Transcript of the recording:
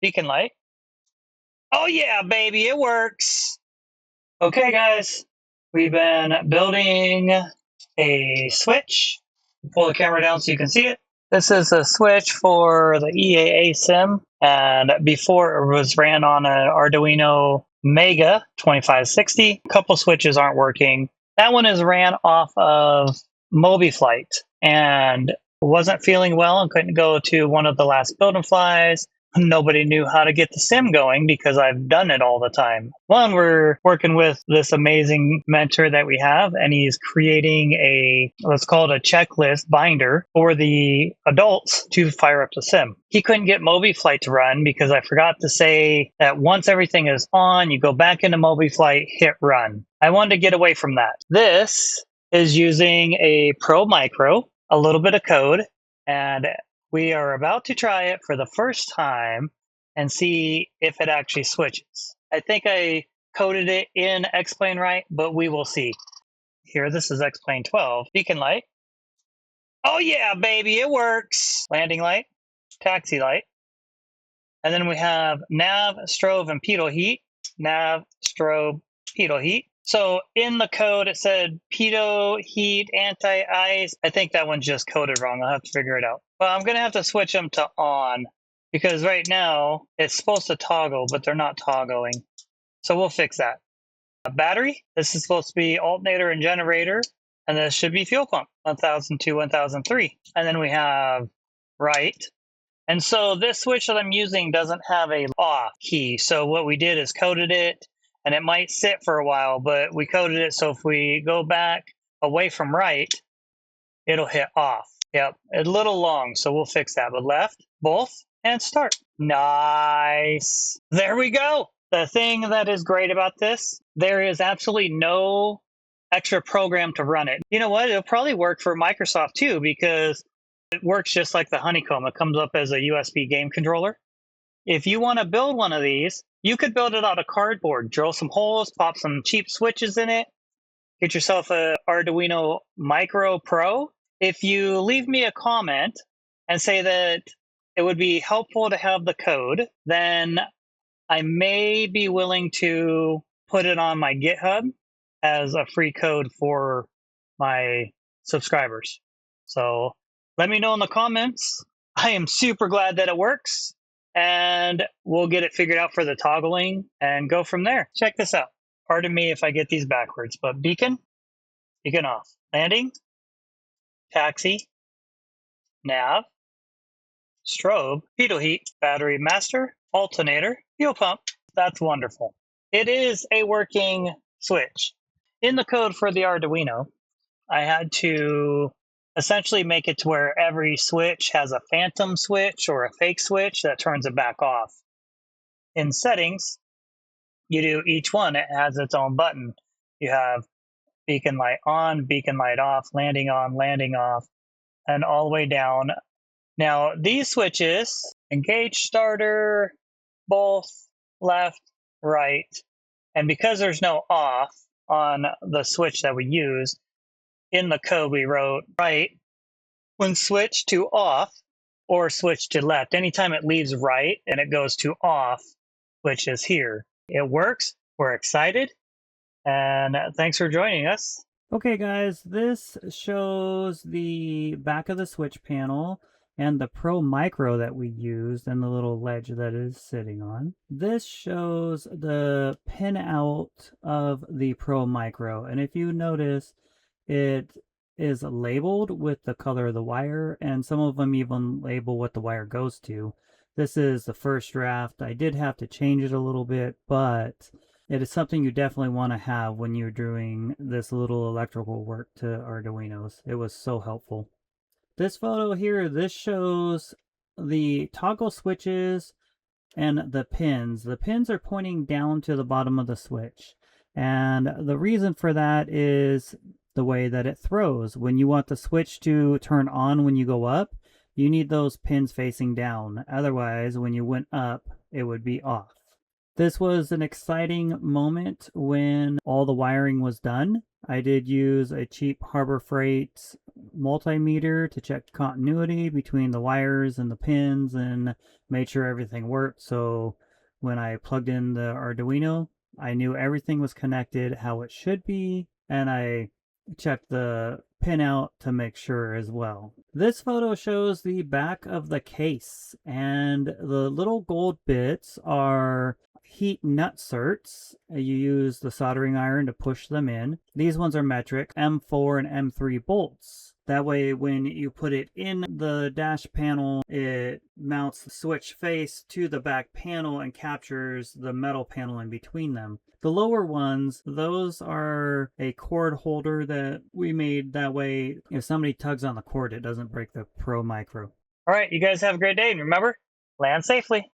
beacon light. Oh yeah, baby, it works. Okay, guys, we've been building a switch. Pull the camera down so you can see it. This is a switch for the EAA sim, and before it was ran on an Arduino Mega 2560. A couple switches aren't working. That one is ran off of Mobiflight and wasn't feeling well and couldn't go to one of the last build and flies. Nobody knew how to get the sim going because I've done it all the time. One, we're working with this amazing mentor that we have, and he's creating a, let's call it a checklist binder for the adults to fire up the sim. He couldn't get Mobiflight to run because I forgot to say that once everything is on, you go back into Mobiflight, hit run. I wanted to get away from that. This is using a Pro Micro, a little bit of code, and we are about to try it for the first time and see if it actually switches. I think I coded it in X-Plane right, but we will see. Here, this is X-Plane 12. Beacon light. Oh yeah, baby, it works. Landing light, taxi light. And then we have nav, strobe, and pitot heat. Nav, strobe, pitot heat. So in the code, it said pitot heat, anti-ice. I think that one's just coded wrong. I'll have to figure it out. Well, I'm going to have to switch them to on because right now it's supposed to toggle, but they're not toggling. So we'll fix that. A battery. This is supposed to be alternator and generator. And this should be fuel pump, 1002, 1003. And then we have right. And so this switch that I'm using doesn't have a off key. So what we did is coded it, and it might sit for a while, but we coded it so if we go back away from right, it'll hit off. Yep, a little long, so we'll fix that. But left, both, and start. Nice. There we go. The thing that is great about this, there is absolutely no extra program to run it. You know what? It'll probably work for Microsoft too, because it works just like the honeycomb. It comes up as a USB game controller. If you want to build one of these, you could build it out of cardboard, drill some holes, pop some cheap switches in it, get yourself a Arduino Micro Pro. If you leave me a comment and say that it would be helpful to have the code, then I may be willing to put it on my GitHub as a free code for my subscribers. So let me know in the comments. I am super glad that it works, and we'll get it figured out for the toggling and go from there. Check this out. Pardon me if I get these backwards, but beacon, beacon off. Landing, taxi, nav, strobe, pitot heat, battery master, alternator, fuel pump. That's wonderful. It is a working switch. In the code for the Arduino, I had to essentially make it to where every switch has a phantom switch or a fake switch that turns it back off. In settings, you do each one, it has its own button. You have beacon light on, beacon light off, landing on, landing off, and all the way down. Now, these switches, engage starter, both, left, right, and because there's no off on the switch that we use, in the code we wrote right when switch to off or switch to left. Anytime it leaves right and it goes to off, which is here. It works. We're excited. And thanks for joining us. Okay guys, this shows the back of the switch panel and the Pro Micro that we used and the little ledge that is sitting on. This shows the pin out of the Pro Micro, and if you notice, it is labeled with the color of the wire, and some of them even label what the wire goes to. This is the first draft. I did have to change it a little bit, but it is something you definitely want to have when you're doing this little electrical work to Arduinos. It was so helpful. This photo here, this shows the toggle switches and the pins. The pins are pointing down to the bottom of the switch. And the reason for that is the way that it throws. When you want the switch to turn on when you go up, you need those pins facing down. Otherwise, when you went up, it would be off. This was an exciting moment when all the wiring was done, I did use a cheap Harbor Freight multimeter to check continuity between the wires and the pins and made sure everything worked. So when I plugged in the Arduino, I knew everything was connected how it should be, and I checked the pinout to make sure as well. This photo shows the back of the case, and the little gold bits are heat nutserts. You use the soldering iron to push them in. These ones are metric, M4 and M3 bolts. That way, when you put it in the dash panel, it mounts the switch face to the back panel and captures the metal panel in between them. The lower ones, those are a cord holder that we made. That way, if somebody tugs on the cord, it doesn't break the Pro Micro. All right, you guys have a great day. And remember, land safely.